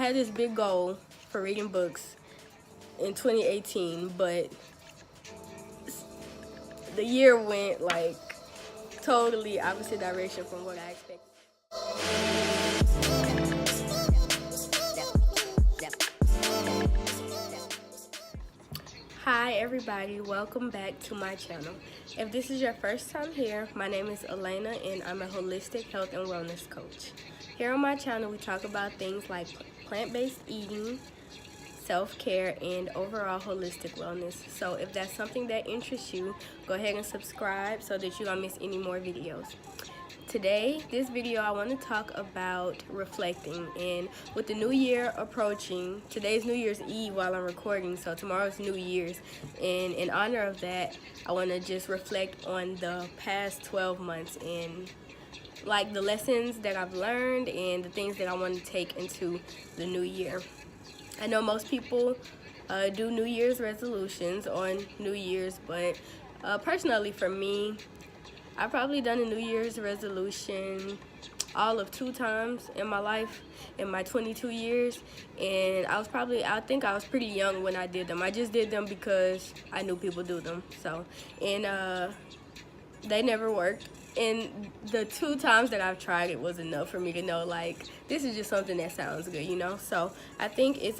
had this big goal for reading books in 2018, but the year went like totally opposite direction from what I expected. Hi everybody, welcome back to my channel. If this is your first time here, my name is Elena and I'm a holistic health and wellness coach. Here on my channel we talk about things like plant-based eating, self-care, and overall holistic wellness. So if that's something that interests you, go ahead and subscribe so that you don't miss any more videos. Today, this video, I want to talk about reflecting, and with the new year approaching, today's New Year's Eve while I'm recording, so tomorrow's New Year's, and in honor of that, I want to just reflect on the past 12 months and like the lessons that I've learned and the things that I want to take into the new year. I know most people do New Year's resolutions on New Year's, but personally for me, I've probably done a New Year's resolution all of 2 times in my life in my 22 years, and I think I was pretty young when I did them. I just did them because I knew people do them, so, and they never worked. And the 2 times that I've tried it was enough for me to know, like, this is just something that sounds good, you know? So I think it's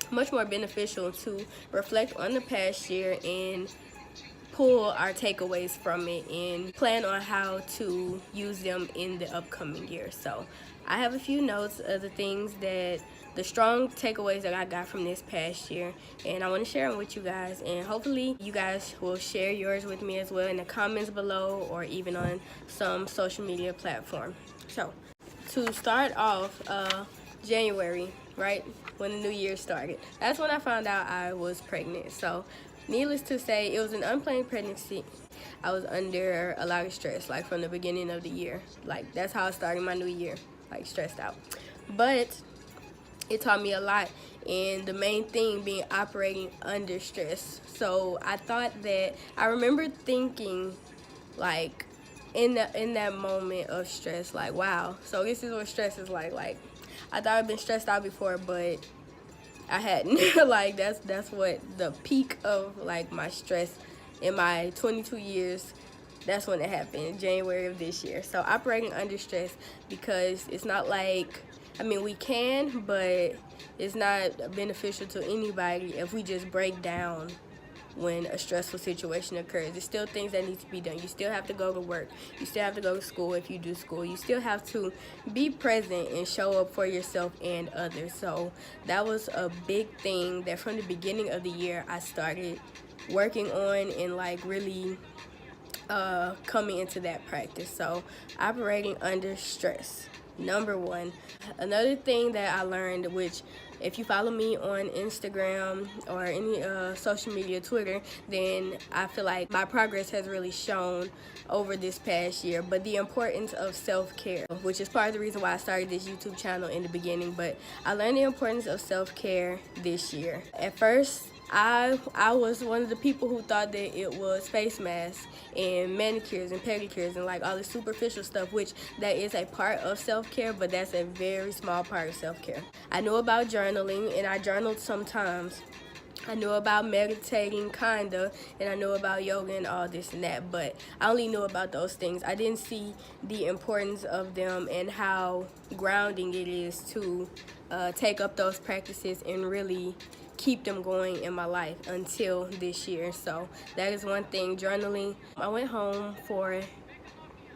much more beneficial to reflect on the past year and pull our takeaways from it and plan on how to use them in the upcoming year. So I have a few notes of the strong takeaways that I got from this past year, and I want to share them with you guys, and hopefully you guys will share yours with me as well in the comments below or even on some social media platform. So to start off, January, right when the new year started, that's when I found out I was pregnant. So needless to say, it was an unplanned pregnancy. I was under a lot of stress, like from the beginning of the year. Like that's how I started my new year, like stressed out. But it taught me a lot, and the main thing being operating under stress. So I remember thinking, like, in that moment of stress, like, wow, so this is what stress is like. Like, I thought I'd been stressed out before, but I hadn't. Like, that's what the peak of like my stress in my 22 years, that's when it happened, January of this year. So operating under stress, because it's not like, I mean, we can, but it's not beneficial to anybody if we just break down when a stressful situation occurs. There's still things that need to be done. You still have to go to work. You still have to go to school if you do school. You still have to be present and show up for yourself and others. So that was a big thing that from the beginning of the year I started working on and like really coming into that practice. So operating under stress, number 1. Another thing that I learned, which if you follow me on Instagram or any social media, Twitter, then I feel like my progress has really shown over this past year, but the importance of self-care, which is part of the reason why I started this YouTube channel in the beginning. But I learned the importance of self-care this year. At first, I was one of the people who thought that it was face masks and manicures and pedicures and like all the superficial stuff, which that is a part of self-care, but that's a very small part of self-care. I knew about journaling, and I journaled sometimes. I knew about meditating, kinda, and I knew about yoga and all this and that, but I only knew about those things. I didn't see the importance of them and how grounding it is to take up those practices and really keep them going in my life until this year. So that is one thing, journaling. I went home for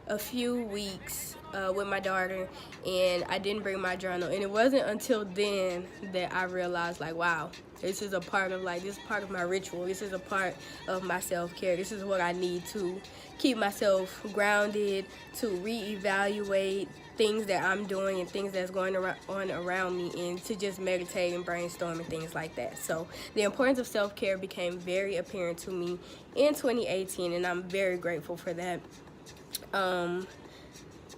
a few weeks with my daughter, and I didn't bring my journal, and it wasn't until then that I realized, like, wow, this is a part of this is part of my ritual. This is a part of my self-care. This is what I need to keep myself grounded, to reevaluate things that I'm doing and things that's going on around me, and to just meditate and brainstorm and things like that. So the importance of self-care became very apparent to me in 2018, and I'm very grateful for that.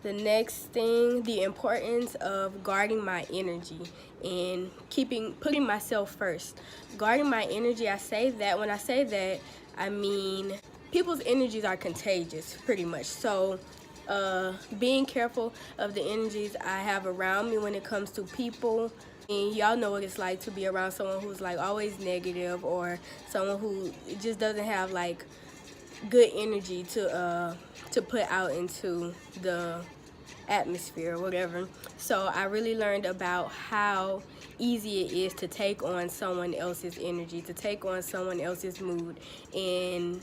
The next thing, the importance of guarding my energy and putting myself first. Guarding my energy, when I say that, I mean people's energies are contagious, pretty much. So being careful of the energies I have around me when it comes to people. And y'all know what it's like to be around someone who's like always negative, or someone who just doesn't have like good energy to put out into the atmosphere or whatever. So I really learned about how easy it is to take on someone else's energy, to take on someone else's mood, and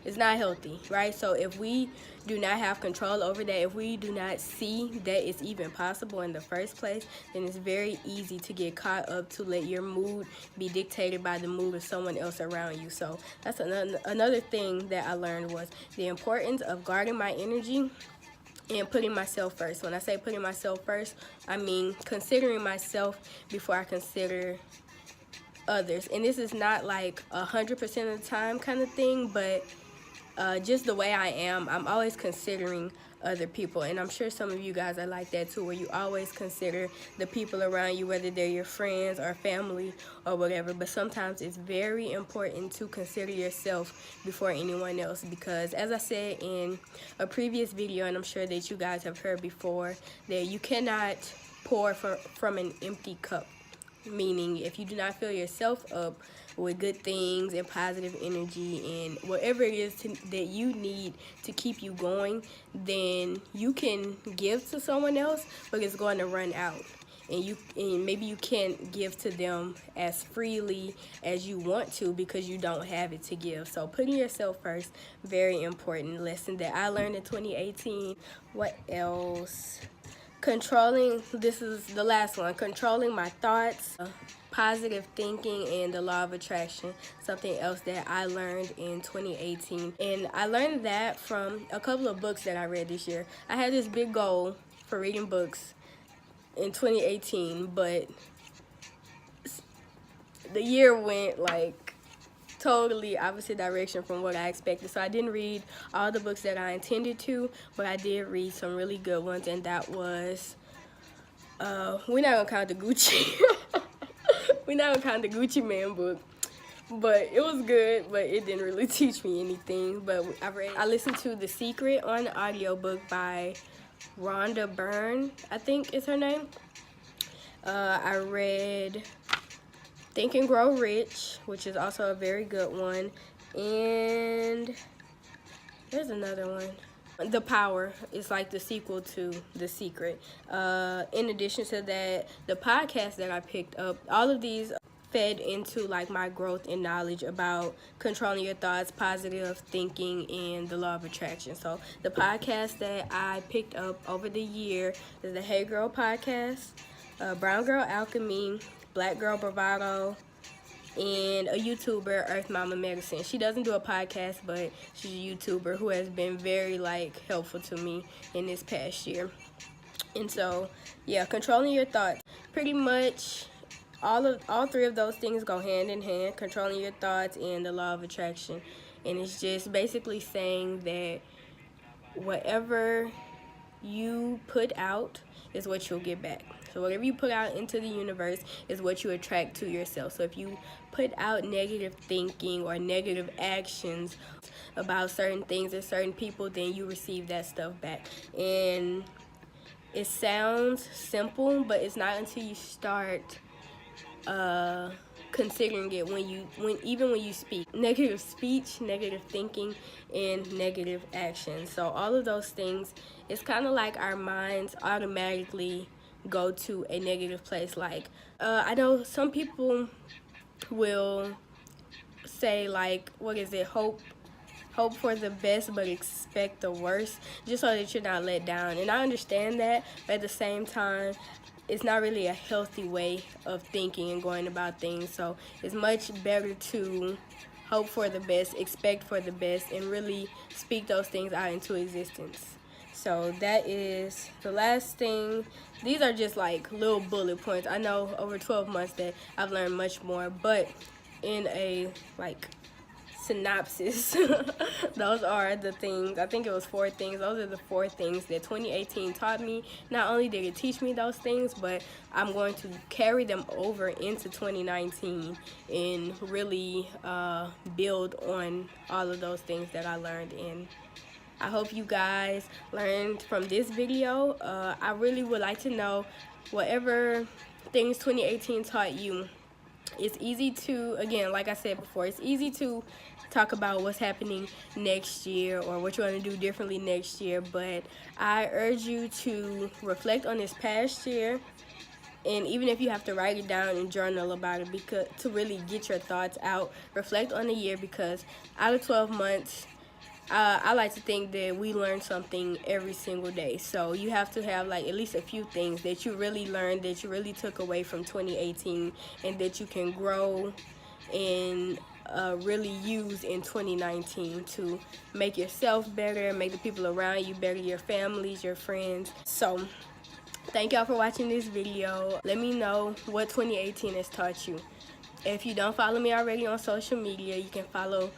it's not healthy, right? So if we do not have control over that, if we do not see that it's even possible in the first place, then it's very easy to get caught up to let your mood be dictated by the mood of someone else around you. So that's another thing that I learned, was the importance of guarding my energy and putting myself first. When I say putting myself first, I mean considering myself before I consider others. And this is not like 100% of the time kind of thing, but just the way I am, I'm always considering other people. And I'm sure some of you guys are like that too, where you always consider the people around you, whether they're your friends or family or whatever. But sometimes it's very important to consider yourself before anyone else, because as I said in a previous video, and I'm sure that you guys have heard before, that you cannot pour from an empty cup. Meaning, if you do not fill yourself up with good things and positive energy and whatever it is that you need to keep you going, then you can give to someone else, but it's going to run out. And maybe you can't give to them as freely as you want to because you don't have it to give. So putting yourself first, very important lesson that I learned in 2018. What else? Controlling, this is the last one, controlling my thoughts, positive thinking, and the law of attraction, something else that I learned in 2018. And I learned that from a couple of books that I read this year. I had this big goal for reading books in 2018, but the year went like totally opposite direction from what I expected. So I didn't read all the books that I intended to, but I did read some really good ones, and that was we're not gonna count the Gucci we're not gonna count the Gucci Man book, but it was good, but it didn't really teach me anything. But I listened to The Secret on the audiobook by Rhonda Byrne, I think is her name. I read Think and Grow Rich, which is also a very good one. And there's another one. The Power is like the sequel to The Secret. In addition to that, the podcast that I picked up, all of these fed into like my growth and knowledge about controlling your thoughts, positive thinking, and the law of attraction. So the podcast that I picked up over the year is the Hey Girl podcast, Brown Girl Alchemy, Black Girl Bravado, and a YouTuber, Earth Mama Medicine. She doesn't do a podcast, but she's a YouTuber who has been very like helpful to me in this past year. And so, yeah, controlling your thoughts. Pretty much all three of those things go hand in hand, controlling your thoughts and the law of attraction. And it's just basically saying that whatever you put out is what you'll get back. So whatever you put out into the universe is what you attract to yourself. So if you put out negative thinking or negative actions about certain things and certain people, then you receive that stuff back. And it sounds simple, but it's not until you start considering it even when you speak. Negative speech, negative thinking, and negative action. So all of those things, it's kind of like our minds automatically go to a negative place. Like I know some people will say like, what is it, hope for the best but expect the worst, just so that you're not let down. And I understand that, but at the same time, it's not really a healthy way of thinking and going about things. So it's much better to hope for the best, expect for the best, and really speak those things out into existence. So that is the last thing. These are just like little bullet points. I know over 12 months that I've learned much more, but in a like synopsis, those are the things. I think it was 4 things. Those are the 4 things that 2018 taught me. Not only did it teach me those things, but I'm going to carry them over into 2019 and really build on all of those things that I learned in I hope you guys learned from this video. I really would like to know whatever things 2018 taught you. It's easy to, again, like I said before, it's easy to talk about what's happening next year or what you want to do differently next year, but I urge you to reflect on this past year, and even if you have to write it down and journal about it, because to really get your thoughts out, reflect on the year, because out of 12 months, I like to think that we learn something every single day. So you have to have like at least a few things that you really learned, that you really took away from 2018, and that you can grow and really use in 2019 to make yourself better, make the people around you better, your families, your friends. So thank y'all for watching this video. Let me know what 2018 has taught you. If you don't follow me already on social media, you can follow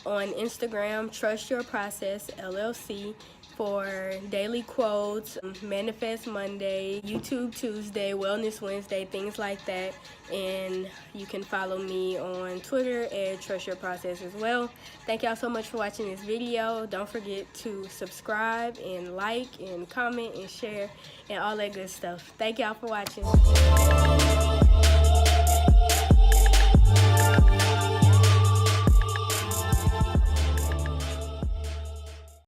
on Instagram, Trust Your Process LLC, for daily quotes, Manifest Monday, YouTube Tuesday, Wellness Wednesday, things like that. And you can follow me on Twitter at Trust Your Process as well. Thank y'all so much for watching this video. Don't forget to subscribe and like and comment and share and all that good stuff. Thank y'all for watching.